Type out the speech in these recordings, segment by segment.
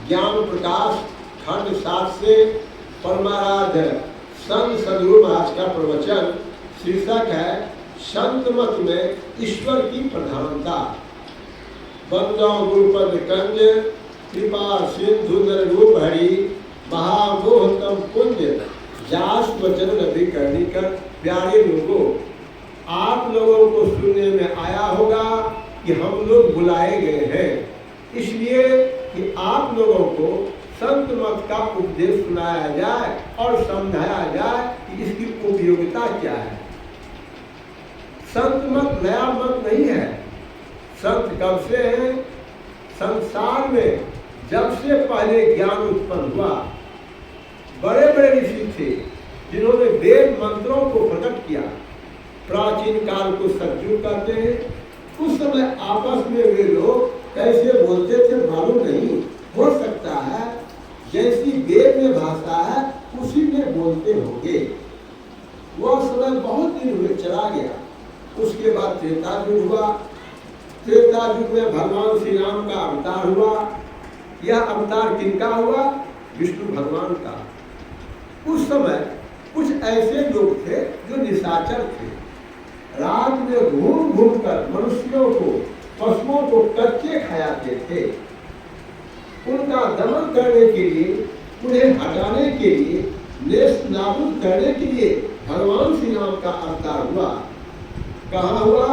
ज्ञान प्रकाश खंड 7 से परमाराध्य संत सदगुरु महाराज का प्रवचन। शीर्षक है संत मत में ईश्वर की प्रधानता। बंदो गुरुपद कंज कृपा सिंधु नर रूप हरि महामोहतम पुण्य जास वचन नबी करनी कर। प्यारे लोगों, आप लोगों को सुनने में आया होगा कि हम लोग बुलाए गए हैं इसलिए कि आप लोगों को संत मत का उपदेश सुनाया जाए और समझाया जाए कि इसकी उपयोगिता क्या है। संत मत नया मत नहीं है। संत कब से हैं? संसार में जब से पहले ज्ञान उत्पन्न हुआ, बड़े बड़े ऋषि थे जिन्होंने वेद मंत्रों को प्रकट किया। प्राचीन काल को सतयुग कहते हैं। उस समय आपस में वे लोग कैसे बोलते थे मालूम नहीं। हो सकता है जैसी वेद में भाषा है उसी में बोलते होंगे। वह समय बहुत दिन हुए चला गया। उसके बाद त्रेता युग हुआ। त्रेता युग में भगवान श्री राम का अवतार हुआ। यह अवतार किनका हुआ? विष्णु भगवान का। उस समय कुछ ऐसे लोग थे जो निशाचर थे। रात में घूम घूम कर मनुष्यों को, पशुओं को कच्चे खाते थे। उनका दमन करने के लिए, उन्हें हटाने के लिए, नेस्त नाबूद करने के लिए भगवान श्री राम का अवतार हुआ। कहाँ हुआ?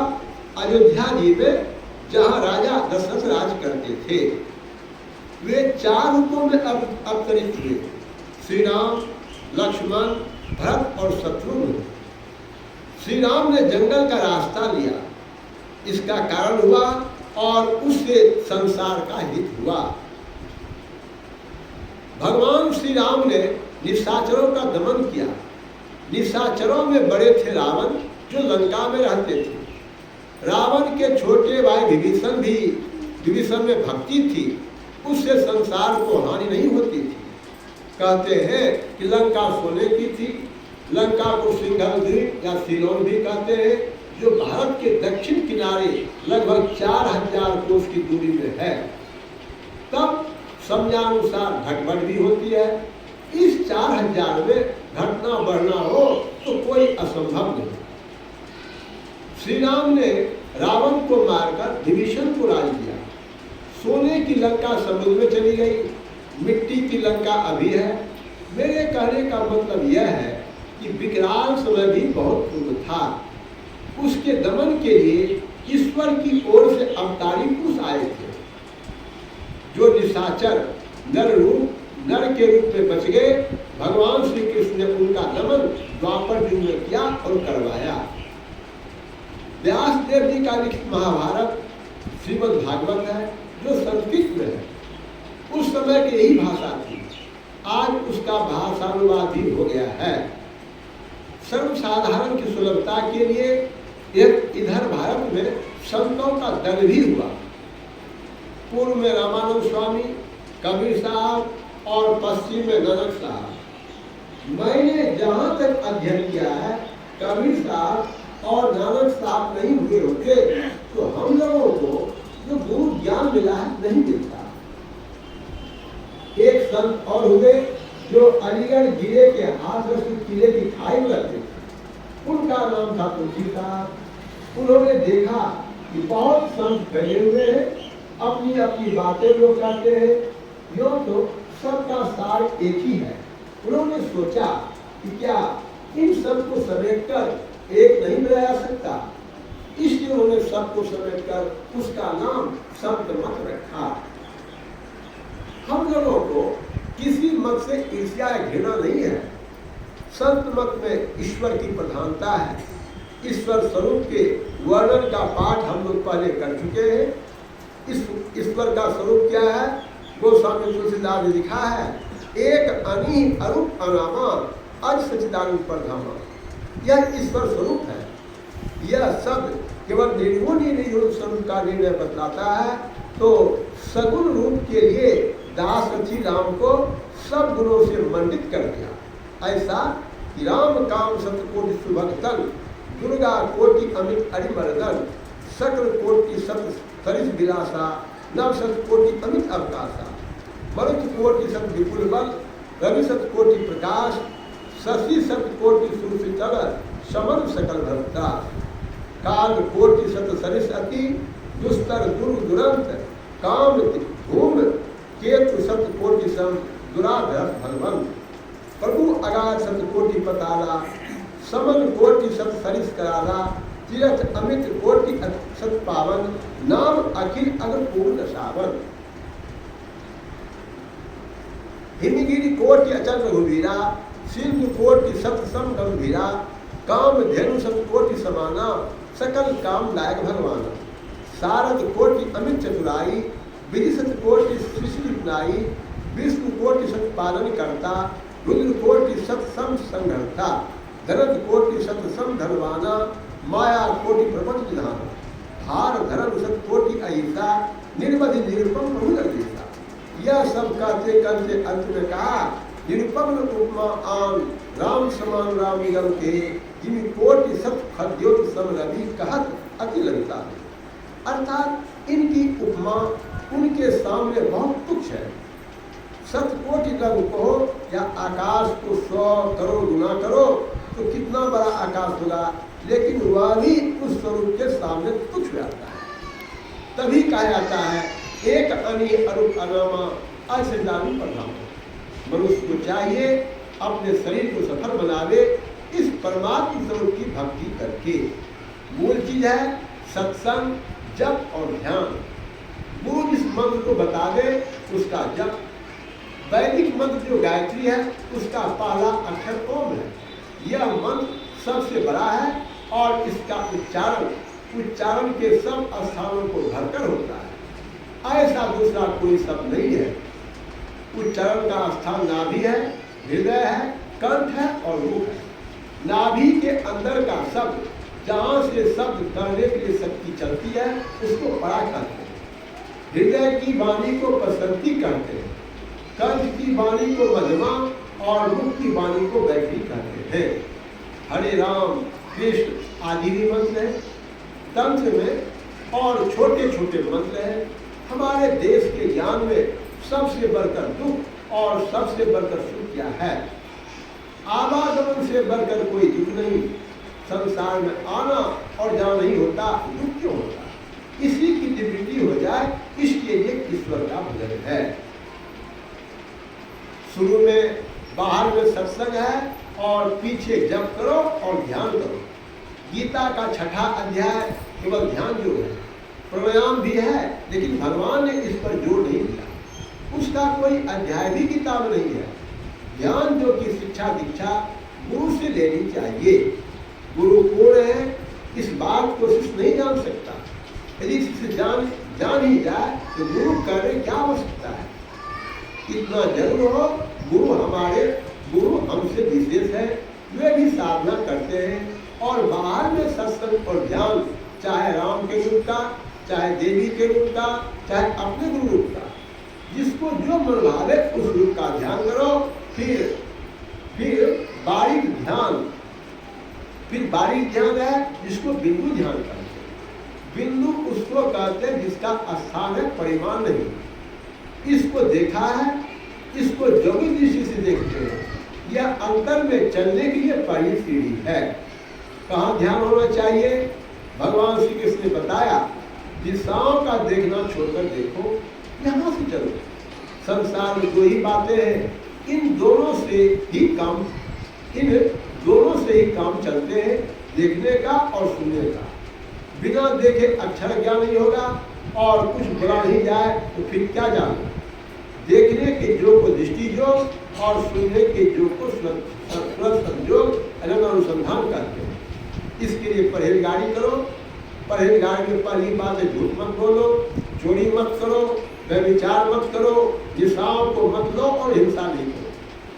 अयोध्या जी में, जहाँ राजा दशरथ राज करते थे। वे 4 रूपों में अवतरित हुए: श्री राम, लक्ष्मण, भरत और शत्रुघ्न। श्री राम ने जंगल का रास्ता लिया, इसका कारण हुआ और उससे संसार का हित हुआ। भगवान श्री राम ने निशाचरों का दमन किया। निशाचरों में बड़े थे रावण, जो लंका में रहते थे। रावण के छोटे भाई विभीषण में भक्ति थी, उससे संसार को हानि नहीं होती थी। कहते हैं कि लंका सोने की थी। लंका को सिंघल द्वीप या सिलोन भी कहते हैं, जो भारत के दक्षिण किनारे लगभग 4000 कोस की दूरी में है। तब समयानुसार घटबढ़ भी होती है। इस 4000 में घटना बढ़ना हो तो कोई असंभव नहीं। श्री राम ने रावण को मारकर विभीषण को राज दिया। सोने की लंका समुद्र में चली गई, मिट्टी की लंका अभी है। मेरे कहने का मतलब यह है कि विकराल समय भी बहुत पूर्व था। उसके दमन के लिए ईश्वर की ओर से अवतारी पुरुष आए थे, जो निशाचर नर के रूप में बच गए। भगवान श्री कृष्ण ने उनका दमन द्वापर युग में किया और करवाया। व्यास देव जी का लिखित महाभारत श्रीमद् भागवत है, जो संस्कृत में है। उस समय की यही भाषा थी। आज उसका भाषानुवाद भी हो गया है। सर्वसाधारण की सुलभता के लिए एक इधर भारत में संतों का दल भी हुआ। पूर्व में रामानंद स्वामी, कबीर साहब और पश्चिम में नानक साहब। मैंने जहाँ तक अध्ययन किया है, कबीर साहब और नानक साहब नहीं हुए होते तो हम लोगों को जो गुरु ज्ञान मिला है नहीं मिलता। एक संत और हुए जो अलीगढ़ जिले के हाथरस किले की खाई में रहते थे। उनका नाम था तुलसी साहब। उन्होंने देखा कि बहुत संत फैले हुए हैं, अपनी अपनी बातें लोग कहते हैं, यूँ तो सबका सार एक ही है। उन्होंने सोचा कि क्या इन सबको समेटकर एक नहीं बनाया सकता। इसलिए उन्होंने सबको समेटकर उसका नाम संत मत रखा। हम लोगों को किसी मत से ईर्ष्या या घृणा नहीं है। संत मत में ईश्वर की प्रधानता है। ईश्वर स्वरूप के वर्णन का पाठ हम लोग पहले कर चुके हैं। इस ईश्वर का स्वरूप क्या है? गोस्वामी तुलसीदास ने लिखा है, एक अनी अरूप अनामा अज सच्चिदानंद परधामा। यह ईश्वर स्वरूप है। यह शब्द केवल निर्गुण ही निर्गुण स्वरूप का निर्णय बतलाता है। तो सगुण रूप के लिए दास रचि राम को सब गुणों से मंडित कर दिया। ऐसा कि राम काम सतकोटि सुभगतन, दुर्गा कोटि अमित अरिमर्दन, सकल कोटि सत सरिस विलासा, नव सत कोटि अमित अवकाशा। मरुत कोटि सत विपुल बल, रवि सत कोटि प्रकाश, शशि सत कोटि सुरसितल, समर सकल भरतास। काल कोटि सत सरिस अति, दुस्तर दुर्दुरंत, काम धूम केतु सत कोटि सम, दुराधर भगवंत। प्रभु अगाध सत कोटि पताला, समन कोटि सत सरिस कराला, तीरथ अमित कोटि सत पावन, नाम अखिल अगर पूर्ण सावन। हिमगिरि कोटि अचल रघुवीरा, सिंधु कोटि सत सम गंभीरा, काम धेनु सत कोटि समाना, सकल काम लायक भगवान। सारद कोटि अमित चतुराई, विधि सत कोटि सृष्टि बनाई, विष्णु कोटि सत पालन करता, रुद्र कोटि सत सम संघर्ता, धरत कोटि सत सम धनवाना, माया कोटि प्रपंच निधान। हार धर्म सत कोटि अहिंसा, निर्मधि निरुपम प्रभु निर्देशा। यह सब कहते करते अंत में कहा, निरुपम उपमा आन राम समान राम निगम के, जिन कोटि सत खद्योत सम रवि कहत अति ललिता। अर्थात इनकी उपमा उनके सामने बहुत तुच्छ है। सतकोटि लघु कहो या आकाश को 100 करोड़ गुना करो तो कितना बड़ा आकाश होगा, लेकिन वह भी उस स्वरूप के सामने तुच्छ जाता है। तभी कहा जाता है एक अनि अरूप अनामा असिदानु प्रधान। मनुष्य को चाहिए अपने शरीर को सफल बनावे इस परमात्मा स्वरूप की भक्ति करके। मूल चीज है सत्संग, जप और ध्यान। गुरु जिस मंत्र को बता दे उसका जप। वैदिक मंत्र जो गायत्री है उसका पहला अक्षर ओम है। यह मंत्र सबसे बड़ा है और इसका उच्चारण के सब स्थानों को भरकर होता है। ऐसा दूसरा कोई शब्द नहीं है। उच्चारण का स्थान नाभि है, हृदय है, कंठ है और मुख है। नाभि के अंदर का शब्द, जहाँ से शब्द करने के लिए शक्ति चलती है, उसको परा कहते हैं। हृदय की वाणी को बसंती कहते हैं, कंठ की वाणी को मध्यमा और मुख की वाणी को बैठी कहते हैं। हरे राम कृष्ण आदि भी मंत्र है तंत्र में और छोटे छोटे मंत्र हैं। हमारे देश के ज्ञान में सबसे बढ़कर दुख और सबसे बढ़कर सुख क्या है? आवागमन से बढ़कर कोई दुख नहीं। संसार में आना और जाना नहीं होता, दुख क्यों होता? इसी की निवृत्ति हो जाए, इसके लिए ईश्वर का भजन है। शुरू में बाहर में सत्संग है और पीछे जप करो और ध्यान करो। गीता का 6ठा अध्याय केवल ध्यान योग है। प्राणायाम भी है, लेकिन भगवान ने इस पर जोर नहीं दिया। उसका कोई अध्याय भी गीता में नहीं है। ज्ञान जो की शिक्षा दीक्षा गुरु से लेनी चाहिए। गुरु कौन है इस बात को शिष्य नहीं जान सकता। यदि शिष्य जान ही जाए तो गुरु करे क्या हो सकता है? इतना जरूर हो, गुरु हमसे विशेष है। वे भी साधना करते हैं और बाहर में सत्संग और ध्यान, चाहे राम के रूप का, चाहे देवी के रूप का, चाहे अपने गुरु रूप का, जिसको जो मन भावे उस रूप का ध्यान करो। फिर बारीक ध्यान है जिसको बिंदु ध्यान कहते हैं। बिंदु उसको कहते हैं जिसका स्थान है, परिमाण नहीं। इसको देखा है, इसको जोगी दृष्टि से देखते हैं। यह अंतर में चलने के लिए पहली सीढ़ी है। कहाँ ध्यान होना चाहिए? भगवान श्री कृष्ण ने बताया, दिशाओं का देखना छोड़कर देखो, यहाँ से चलो। संसार में दो ही बातें हैं, इन दोनों से ही काम चलते हैं, देखने का और सुनने का। बिना देखे अक्षर ज्ञान नहीं होगा और कुछ बुरा नहीं जाए तो फिर क्या जाने। देखने के जो को दृष्टि योग और सुनने के जो को संयोग अनुसंधान करते हैं। इसके लिए परहेजगारी करो। परहेजगारी में पहली बात है झूठ मत बोलो, चोरी मत करो, व्यभिचार मत करो, निशाओं को मत लो और हिंसा नहीं करो।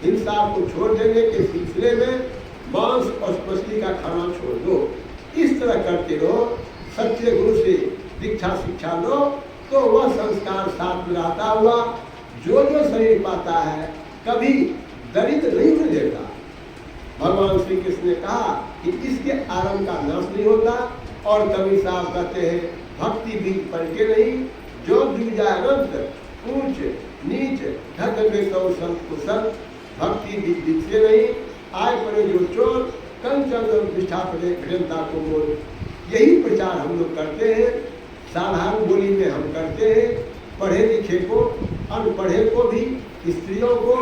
हिंसा को छोड़ देने के सिलसिले में मांस और मछली का खाना छोड़ दो। इस तरह करते रहो। सच्चे गुरु से दीक्षा शिक्षा लो तो वह संस्कार साथ में रहता हुआ जो शरीर पाता है कभी दरिद्र नहीं हो देता। भगवान श्री कृष्ण ने कहा कि इसके आरंभ का नाश नहीं होता। और कवि साहब कहते हैं भक्ति बीज पलटे नहीं, जो डूब जाए अनंत, ऊंच नीच धन में तो सब कुशल भक्ति दिखते नहीं, आय पड़े जो चोर कंचन प्रतिष्ठा पड़े घृणता को बोल। यही प्रचार हम लोग करते हैं, साधारण बोली में हम करते हैं। पढ़े लिखे को, अनपढ़े को भी, स्त्रियों को,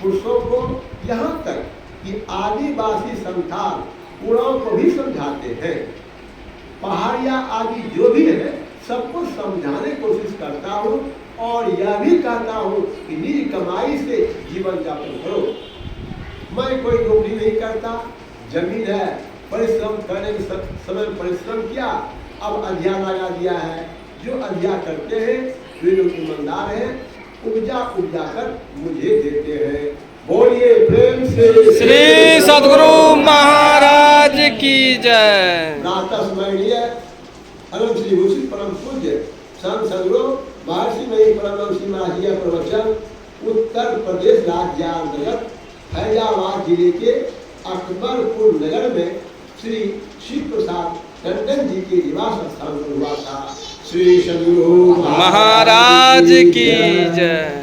पुरुषों को, यहाँ तक कि आदिवासी संथाल उड़ाव को भी समझाते हैं। पहाड़िया आदि जो भी है सबको समझाने की कोशिश करता हूँ और यह भी कहता हूँ कि निज कमाई से जीवन यापन करो। मैं कोई नौकरी नहीं करता, जमीन है, परिश्रम करने के समय परिश्रम किया, अब अधिया लगा दिया है। जो अधिया करते हैं वे लोग ईमानदार हैं, उपजा कर मुझे देते हैं। बोलिए प्रेम से श्री सद्गुरु महाराज की जय। प्रातः स्मरणीय परम श्री भूषित परम पूज्य संत सद्गुरु महर्षि मई परम श्री महाराज प्रवचन उत्तर प्रदेश राज्य अंतर्गत फैजाबाद जिले के अकबरपुर नगर में श्री शिव प्रसाद टंडन जी के निवास स्थान पर हुआ था। श्री सद्गुरु महाराज की जय।